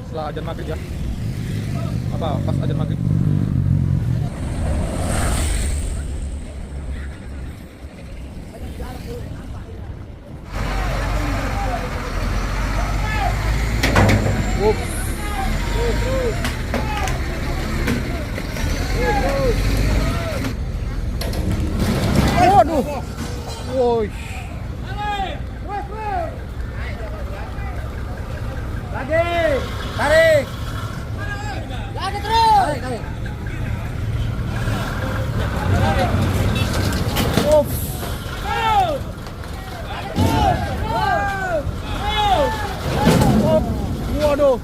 setelah azan maghrib ya. Pas azan maghrib. Waduh. Woi. Lagi. Tarik. Lagi terus. Tarik. Ops. Waduh.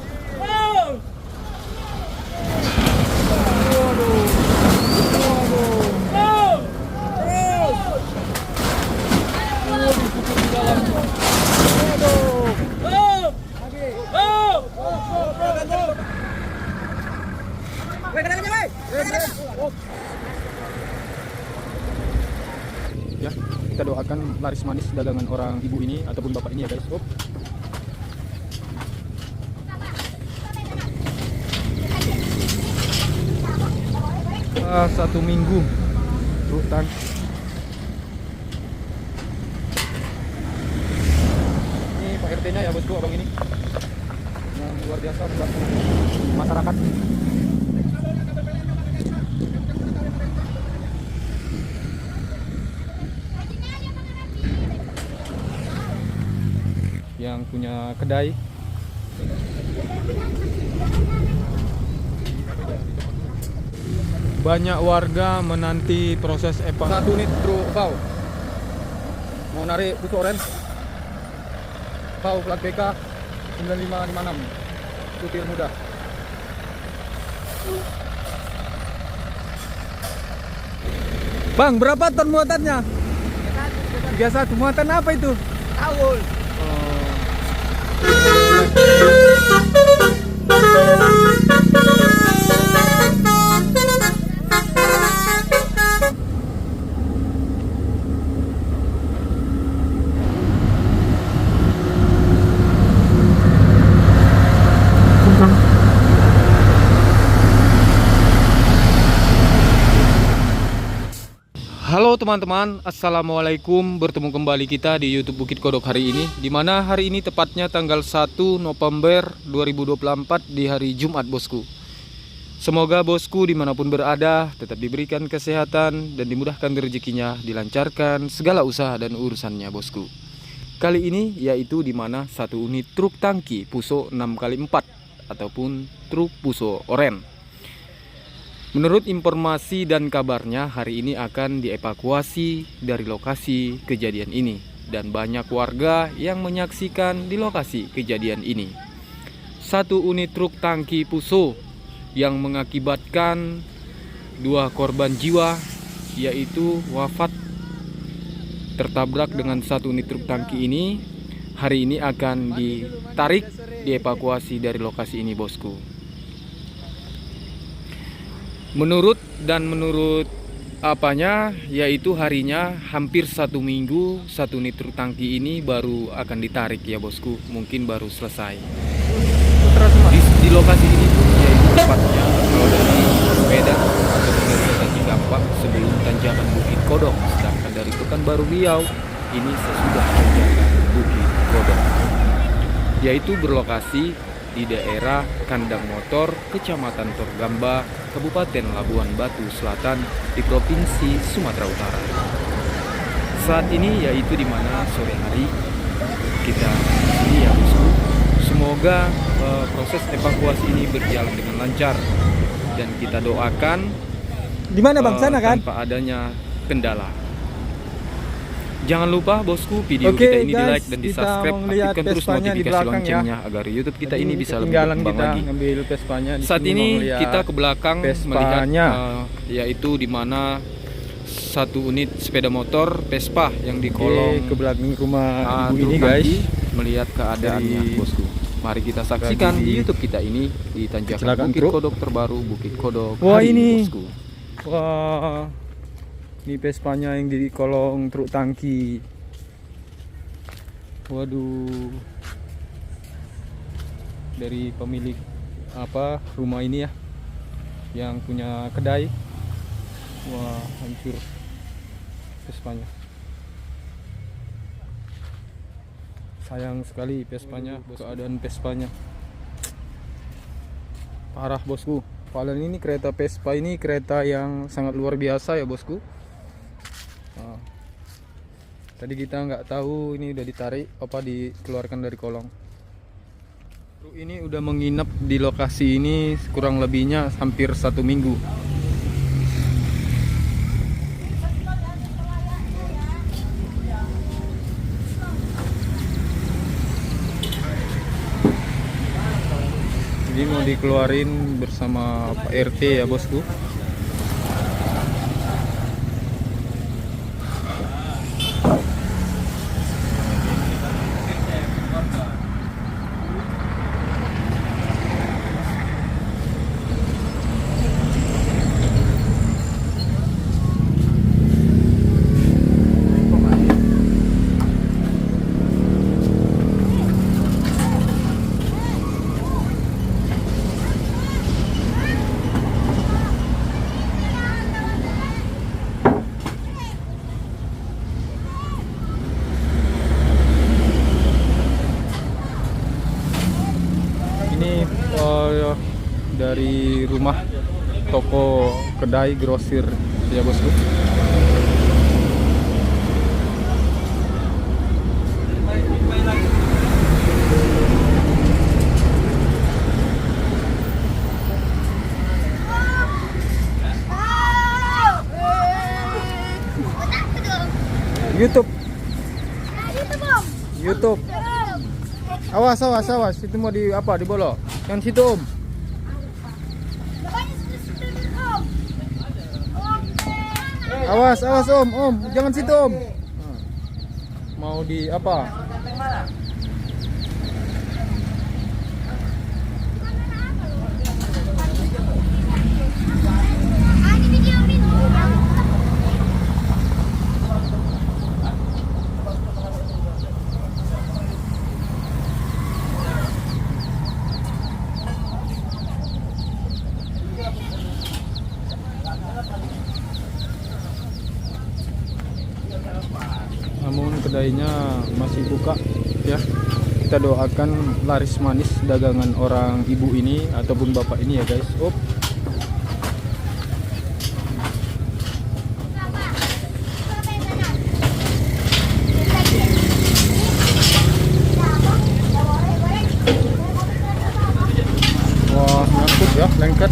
Ya, kita doakan laris manis dagangan orang ibu ini ataupun bapak ini ya guys. Satu minggu truk tangki. Ini Pak RT nya ya bosku, abang ini yang luar biasa membantu masyarakat. Yang punya kedai. Banyak warga menanti proses evakuasi. Satu unit truk PAU mau narik pucuk oren PAU plat PK 9556 supir muda. Bang, berapa ton muatannya? 31. Muatan apa itu? Awul. Halo teman-teman, assalamualaikum. Bertemu kembali kita di YouTube Bukit Kodok hari ini, dimana hari ini tepatnya tanggal 1 November 2024 di hari Jumat bosku. Semoga bosku dimanapun berada tetap diberikan kesehatan dan dimudahkan rezekinya, dilancarkan segala usaha dan urusannya bosku. Kali ini yaitu dimana satu unit truk tangki Puso 6x4 ataupun truk Puso oren. Menurut informasi dan kabarnya, hari ini akan dievakuasi dari lokasi kejadian ini. Dan banyak warga yang menyaksikan di lokasi kejadian ini. Satu unit truk tangki Puso yang mengakibatkan 2 korban jiwa, yaitu wafat tertabrak dengan satu unit truk tangki ini. Hari ini akan ditarik, dievakuasi dari lokasi ini bosku. Menurut apanya, yaitu harinya hampir 1 minggu satu unit truk tangki ini baru akan ditarik ya bosku, mungkin baru selesai. Di lokasi ini pun yaitu tepatnya kalau dari Medan atau dari Kaki Gampang sebelum tanjakan Bukit Kodok, sedangkan dari Pekanbaru Riau ini sesudah tanjakan Bukit Kodok, yaitu berlokasi di daerah Kandang Motor, Kecamatan Torgamba, Kabupaten Labuan Batu Selatan di Provinsi Sumatera Utara. Saat ini yaitu di mana sore hari kita ini ya bosku. Semoga proses evakuasi ini berjalan dengan lancar dan kita doakan Di mana bang? Sana kan? tanpa adanya kendala. Jangan lupa bosku, video kita ini di like dan di subscribe, aktifkan terus notifikasi loncengnya agar YouTube kita ini bisa lebih berkembang lagi. Saat ini kita ke belakang melihat yaitu di mana satu unit sepeda motor Vespa yang di kolong ke belakang rumah ibu ini guys, melihat keadaannya bosku. Mari kita saksikan di YouTube kita ini di tanjakan Bukit Kodok terbaru, Bukit Kodok. Wah ini bosku. Wah, ini Vespanya yang di kolong truk tangki. Waduh. Dari pemilik apa rumah ini ya, yang punya kedai. Wah, hancur Vespanya. Sayang sekali Vespanya, keadaan Vespanya. Parah bosku. Padahal ini kereta Vespa ini kereta yang sangat luar biasa ya bosku. Nah, tadi kita nggak tahu ini udah ditarik apa dikeluarkan dari kolong. Ini udah menginap di lokasi ini kurang lebihnya hampir 1 minggu. Jadi mau dikeluarin bersama Pak RT ya bosku. Ini dari rumah toko kedai grosir ya bosku. YouTube. YouTube. Awas, awas, awas. Itu mau di apa? Dibolok. Yang situ, Om. Awas, awas, Om. Om, jangan situ, Om. Nah, mau di apa? Namun kedainya masih buka ya. Kita doakan laris manis dagangan orang ibu ini ataupun bapak ini ya guys. Wah, nyangkut ya, lengket.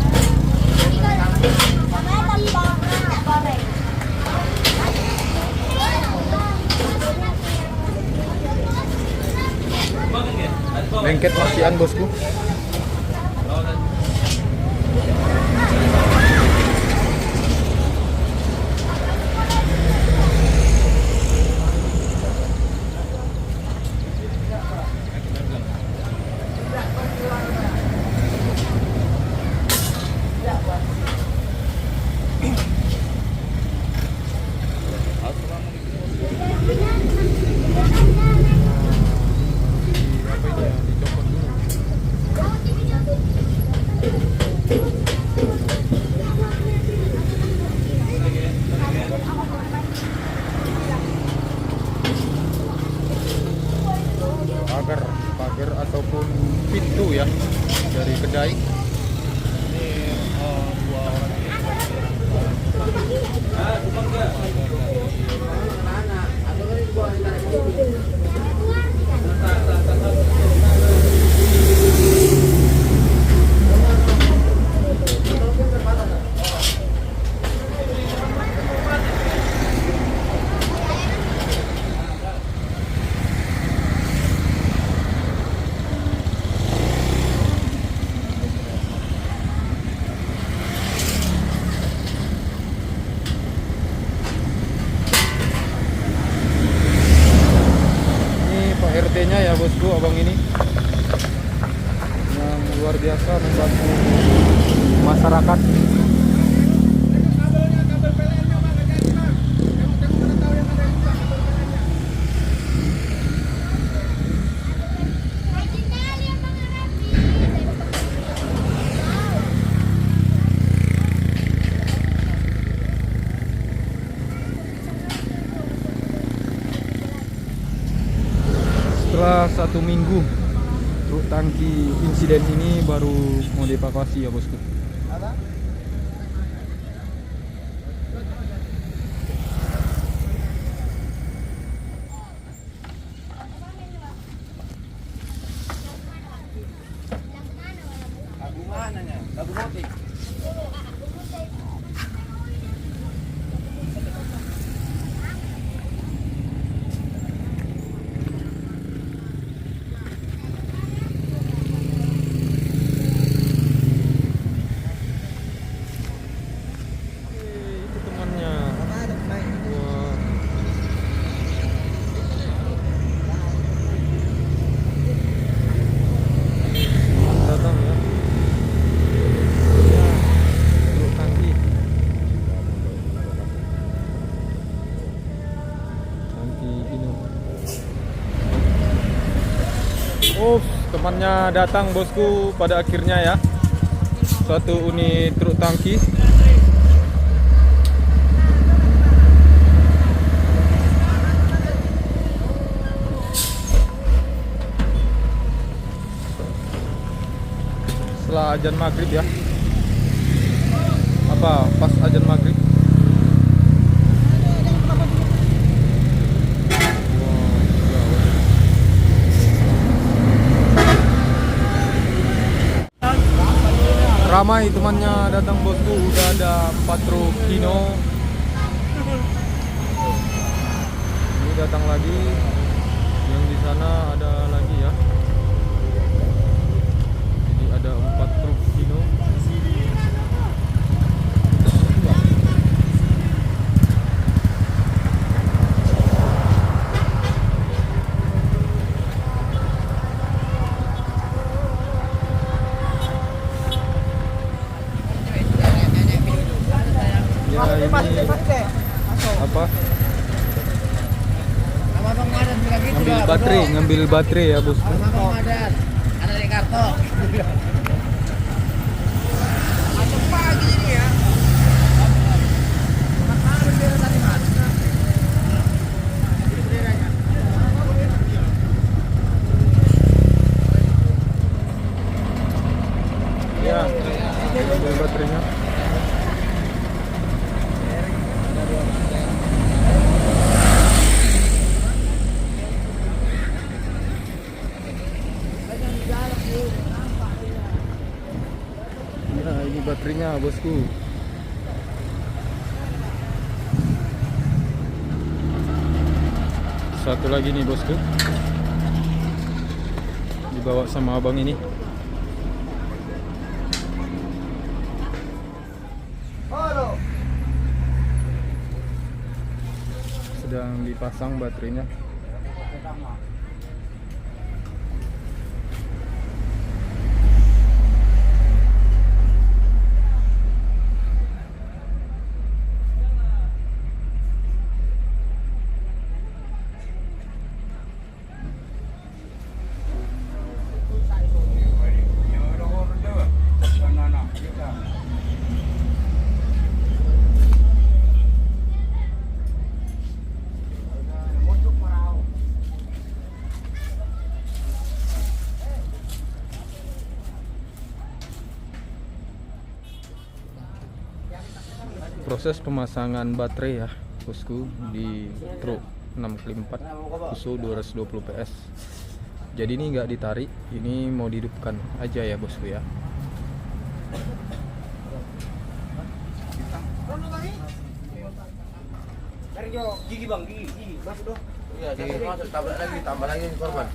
Lengket masian bosku. Pagar ataupun pintu ya dari kedai. RT-nya ya bosku, abang ini yang luar biasa membantu masyarakat. 1 minggu truk tangki insiden ini baru mau dievakuasi ya bosku. Itu temannya. Wah. Datang ya. Ya, truk tangki. Tangki ini. Oh, temannya datang bosku pada akhirnya ya. Satu unit truk tangki. Setelah azan maghrib ya. Apa pas azan maghrib? Ramai temannya datang bosku, udah ada 4 truk Hino. Ini datang lagi. Yang di sana ada lagi ya. Jadi ada 4 truk Hino. Ya ini apa? Ngambil baterai ya bosku. Ada di kartu. Ya, ngambil baterainya. Ya, ini baterainya bosku. Satu lagi nih bosku. Dibawa sama abang ini. Sedang dipasang baterainya. Proses pemasangan baterai ya bosku di truk 6 kali 4 Fuso 220 PS. Jadi ini nggak ditarik, ini mau dihidupkan aja ya bosku ya. Gigi bang, gigi. Masuk dong. Iya, jadi masuk tambah lagi korban.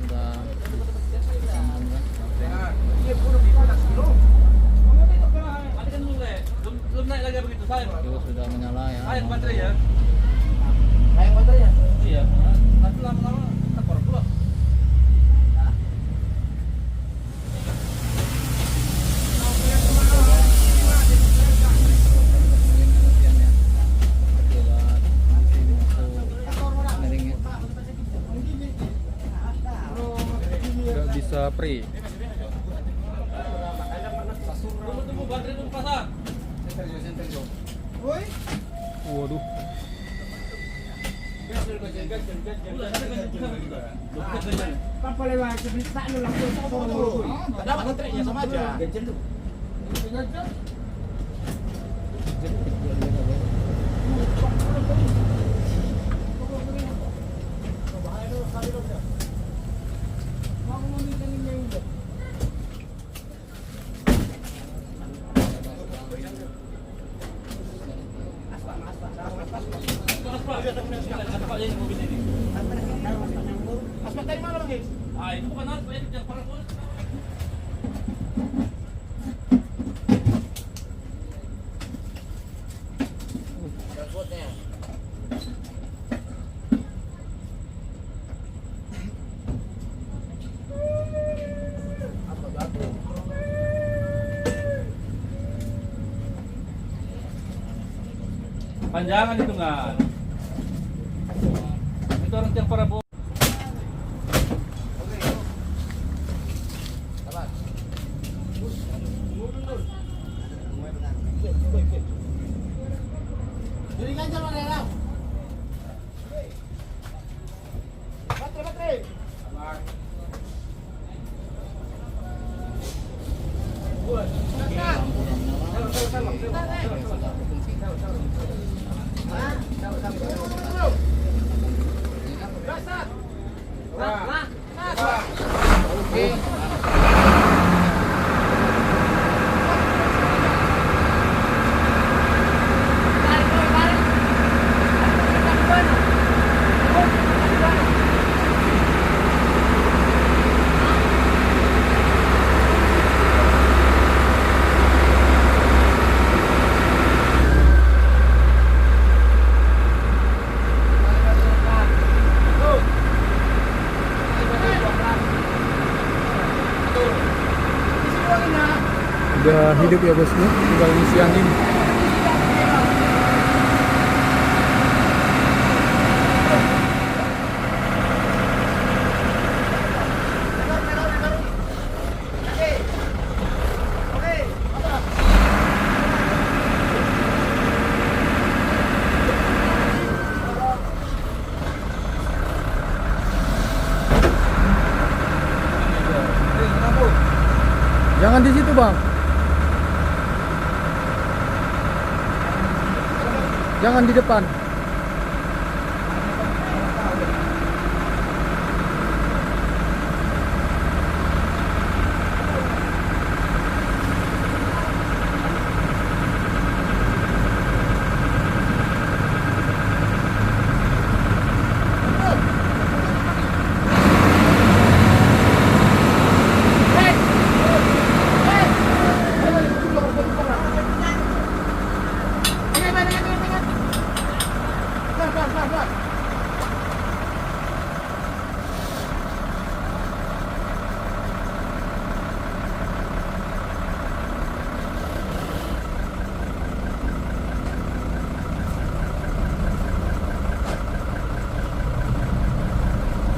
Udah. Belum naik lagi begitu, sayang. Sudah menyala ya. Sayang baterai ya. Sayang baterai ya? Iya. Tapi lama-lama tekor pula. Nggak bisa pre. Tunggu baterai tunggu pasang. Waduh. Apa lewat cerita lu langsung foto. Dapat kontraknya sama aja. Asmat dari mana bang? Ah, itu bukan harus banyak yang para pun. Panjangan itu nggak? Itu orang yang para bu. Jadi ganjal mana ya? Baterai. Udah hidup ya bosku, tinggal ngisi angin. Jangan di situ bang. Jangan di depan.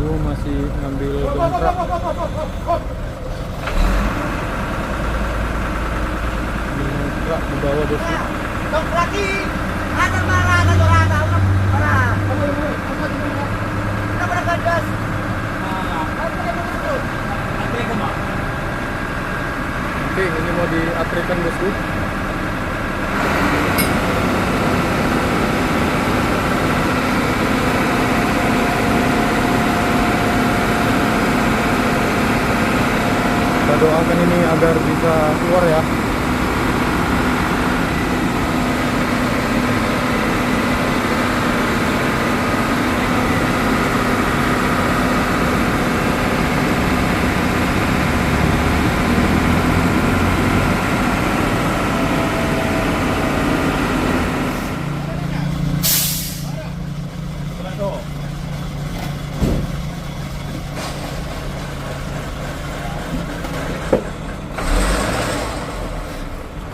Tuh masih ngambil kontrak. Kontrak di bawah bosku. Lagi ada marah, ada orang, ada marah. Kita pada gadas. Oke, ini mau diatrikan bosku. Kita doakan ini agar bisa keluar ya.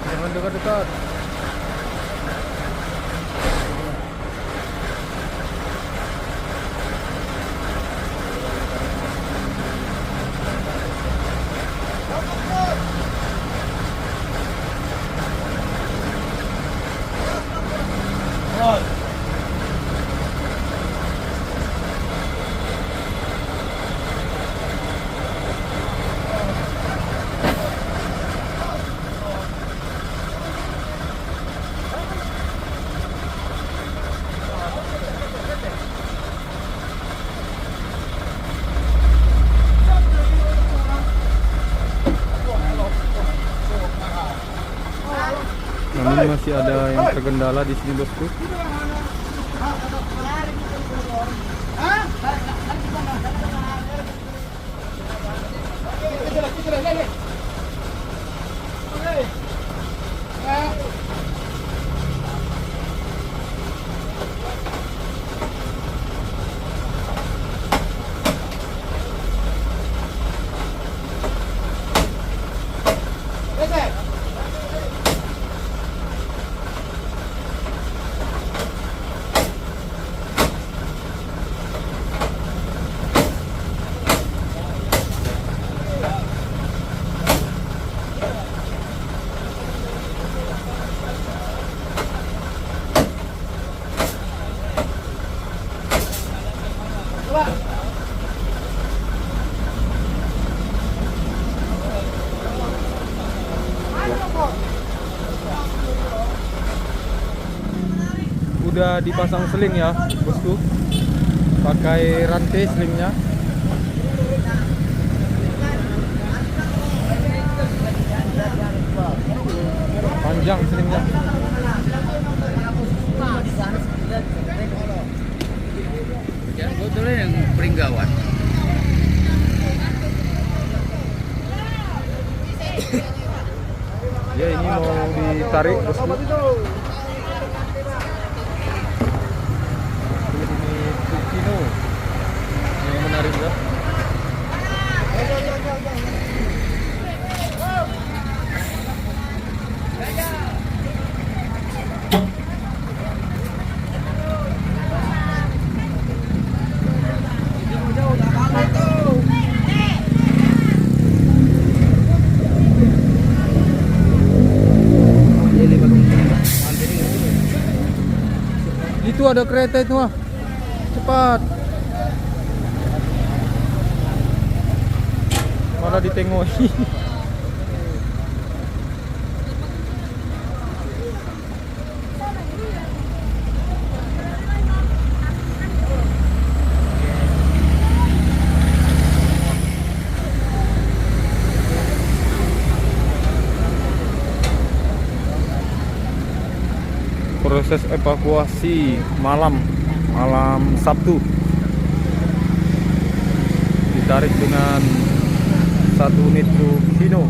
Jangan dekat-dekat. Namun masih ada yang terkendala di sini bosku. Udah dipasang seling ya bosku, pakai rantai selingnya. Panjang selingnya. Ya, betulnya yang peringgawan. Ya ini mau ditarik bosku. Ini Tukino yang menarik ya. Itu ada kereta itu mah. Cepat. Malah ditengoki. Proses evakuasi malam Sabtu, ditarik dengan satu unit truk Hino.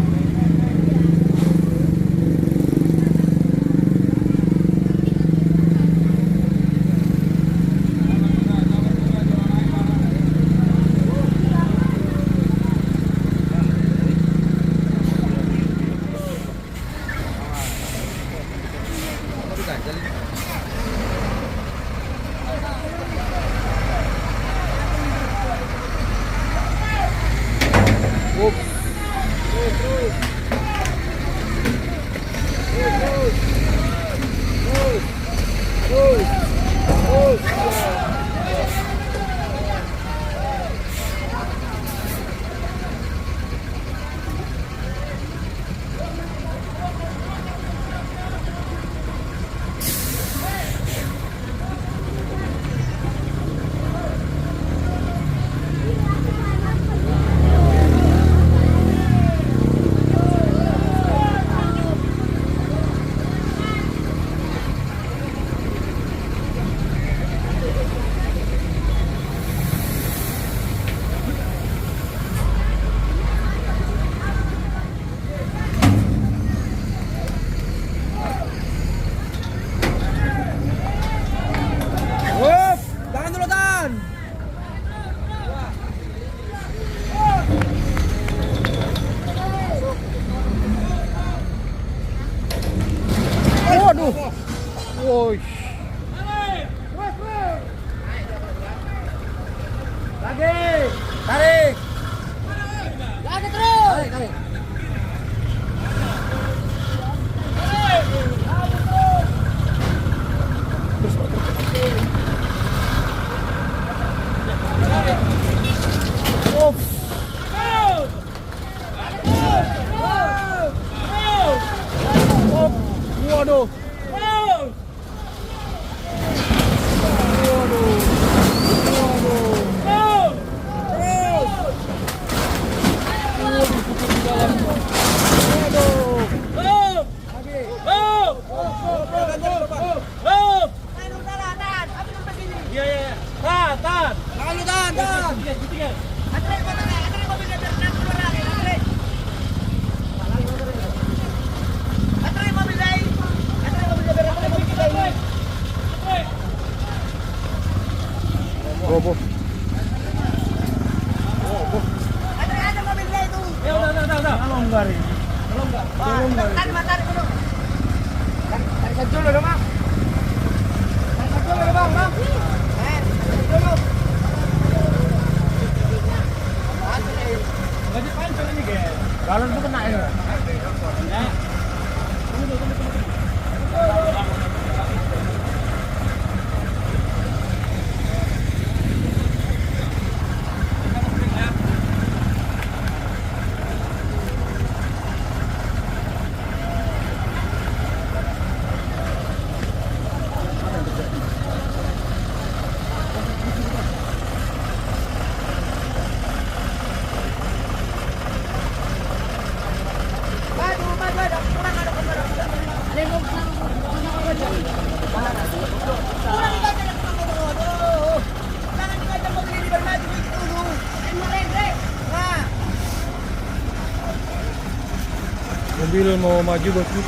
Waduh. Woi. Lagi, tarik. Lagi terus. Tarik, tarik. Waduh. Galon itu kena ya. Mobil mau maju bosku.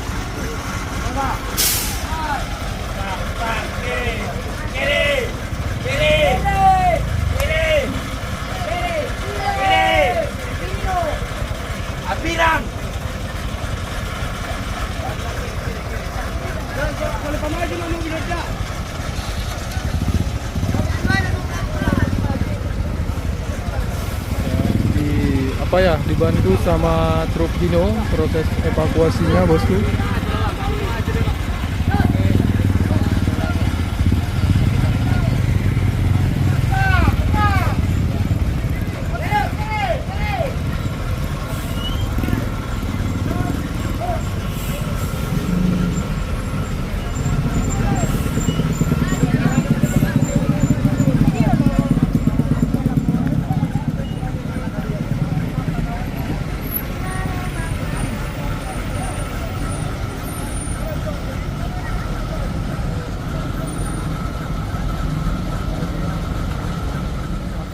Abirang. Dibantu sama truk Dino proses evakuasinya bosku.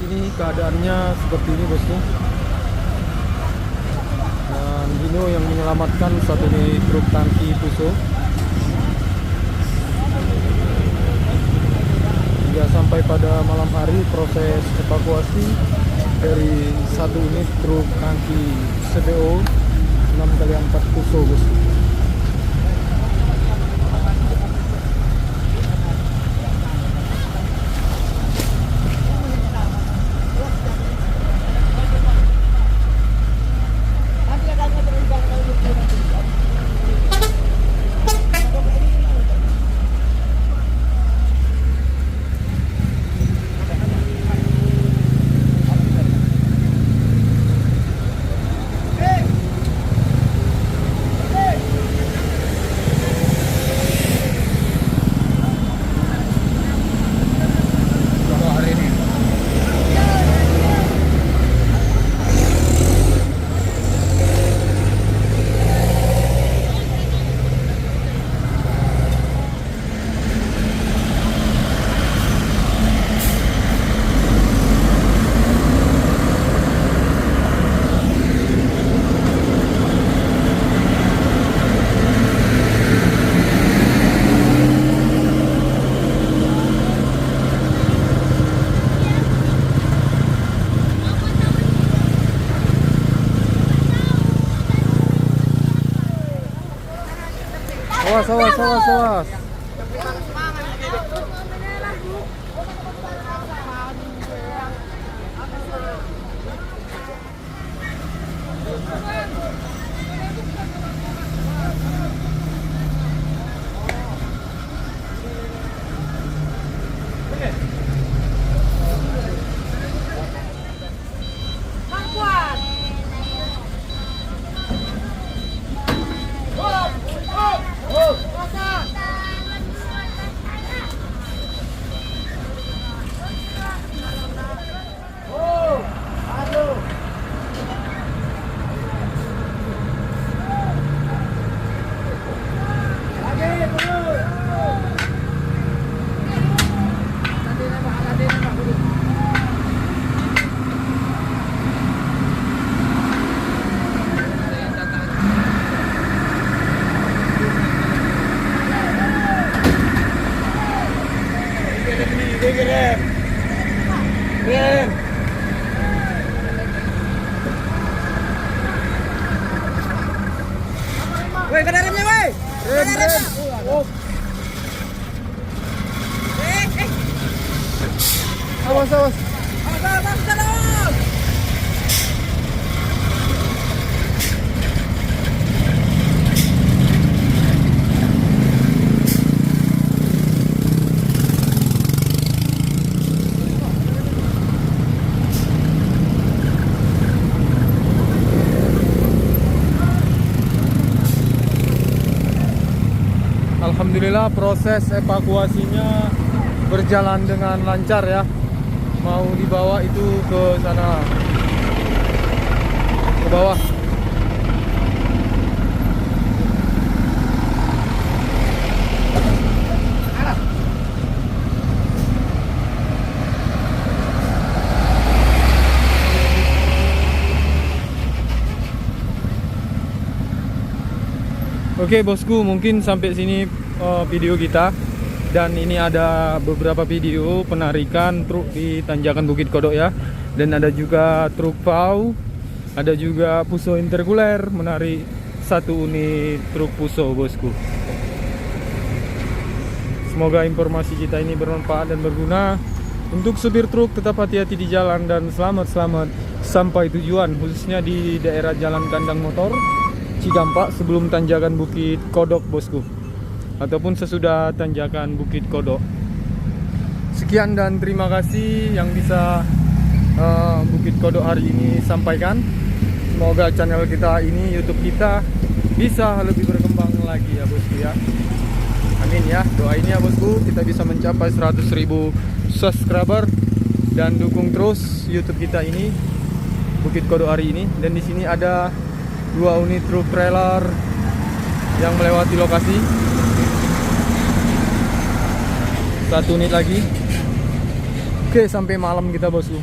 Ini keadaannya seperti ini bosku, dan Dino yang menyelamatkan saat ini truk tangki Fuso hingga sampai pada malam hari proses evakuasi dari satu unit truk tangki CBO 6x4 Fuso bosku. Awas, awas, awas, awas. Woi, kena remnya, woi. Rem. Oh. Awas, awas. Abang, jalan. Alhamdulillah proses evakuasinya berjalan dengan lancar ya. Mau dibawa itu ke sana, ke bawah. Oke bosku, mungkin sampai sini video kita. Dan ini ada beberapa video penarikan truk di Tanjakan Bukit Kodok ya. Dan ada juga truk PAU, ada juga Puso interkuler menarik satu unit truk Puso bosku. Semoga informasi kita ini bermanfaat dan berguna. Untuk supir truk tetap hati-hati di jalan dan selamat-selamat sampai tujuan, khususnya di daerah Jalan Kandang Motor Cigampak sebelum Tanjakan Bukit Kodok bosku, ataupun sesudah Tanjakan Bukit Kodok. Sekian dan terima kasih yang bisa Bukit Kodok hari ini sampaikan. Semoga channel kita ini, YouTube kita, bisa lebih berkembang lagi ya bosku ya. Amin ya, doain ya bosku, kita bisa mencapai 100.000 subscriber dan dukung terus YouTube kita ini, Bukit Kodok hari ini. Dan di sini ada 2 unit truk trailer yang melewati lokasi. 1 unit lagi. Oke, sampai malam kita bosku.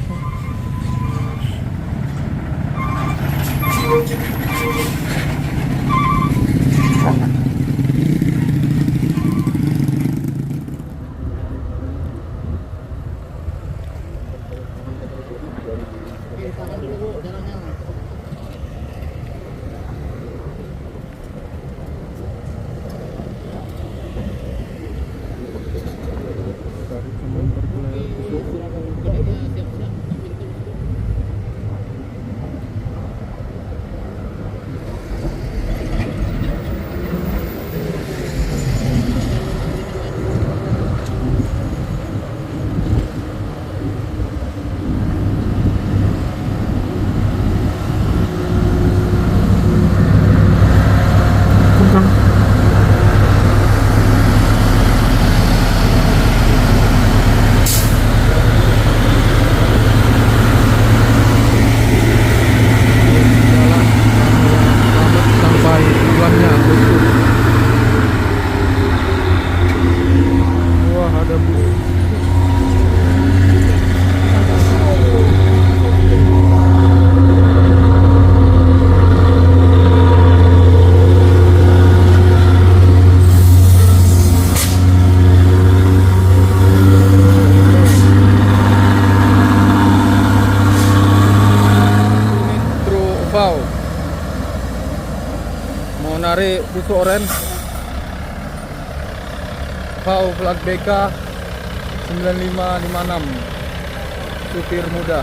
Mau narik Puso oren PAU plat BK 9556, supir muda.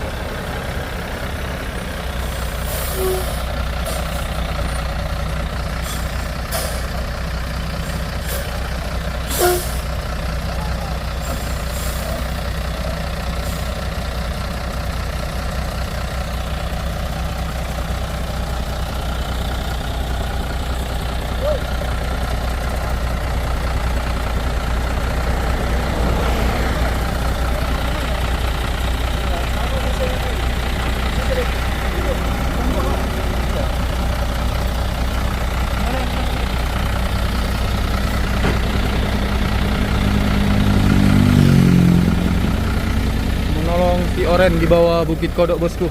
Si oren di bawah Bukit Kodok bosku.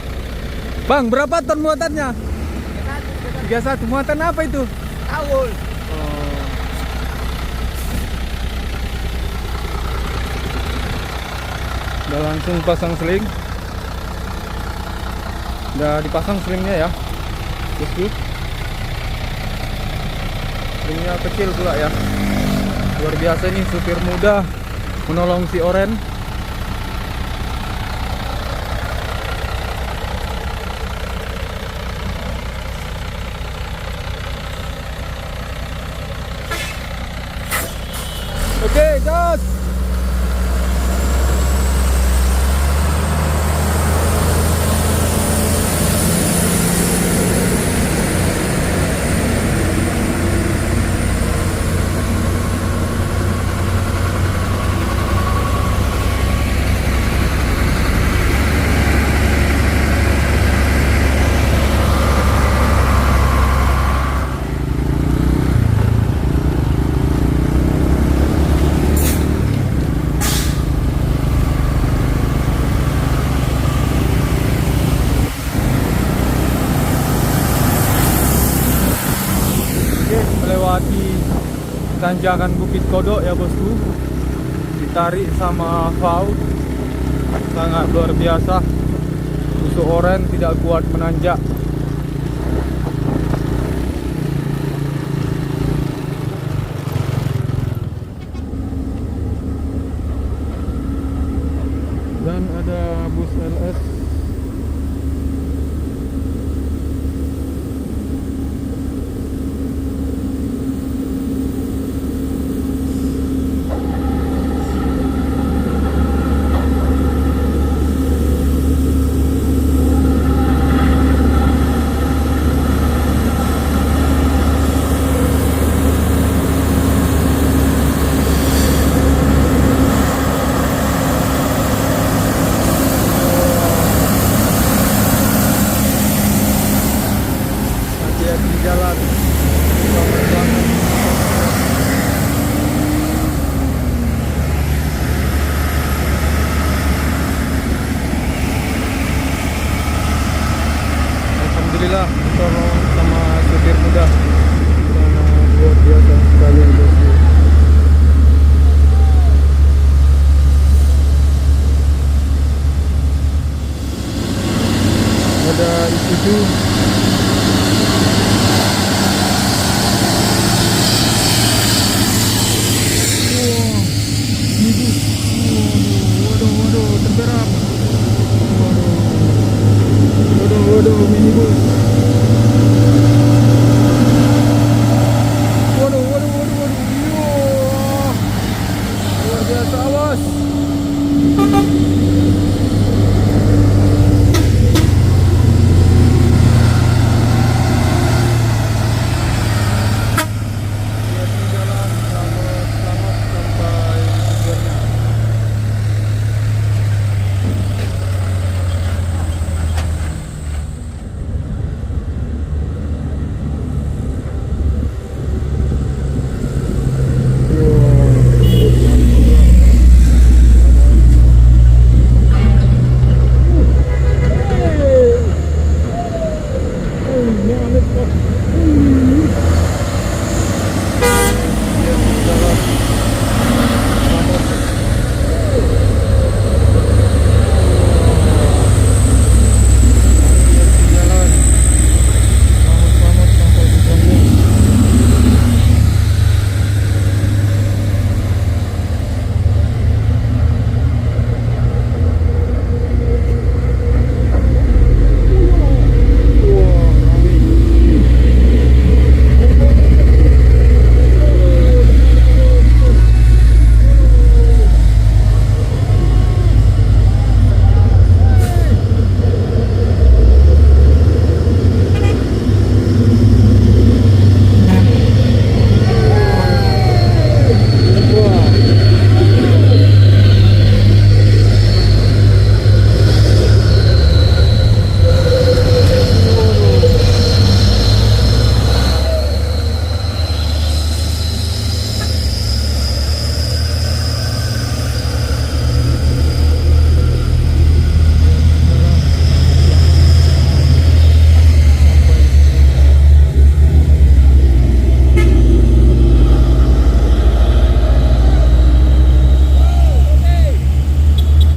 Bang, berapa ton muatannya? 31. Muatan apa itu? Awul. Udah langsung pasang seling. Udah dipasang selingnya ya bosku. supirnya kecil pula ya. Luar biasa nih supir muda menolong si Oren. Oke, gas. Oke, melewati tanjakan Bukit Kodok ya bosku. Ditarik sama Vau. Sangat luar biasa. Busuk Oren tidak kuat menanjak.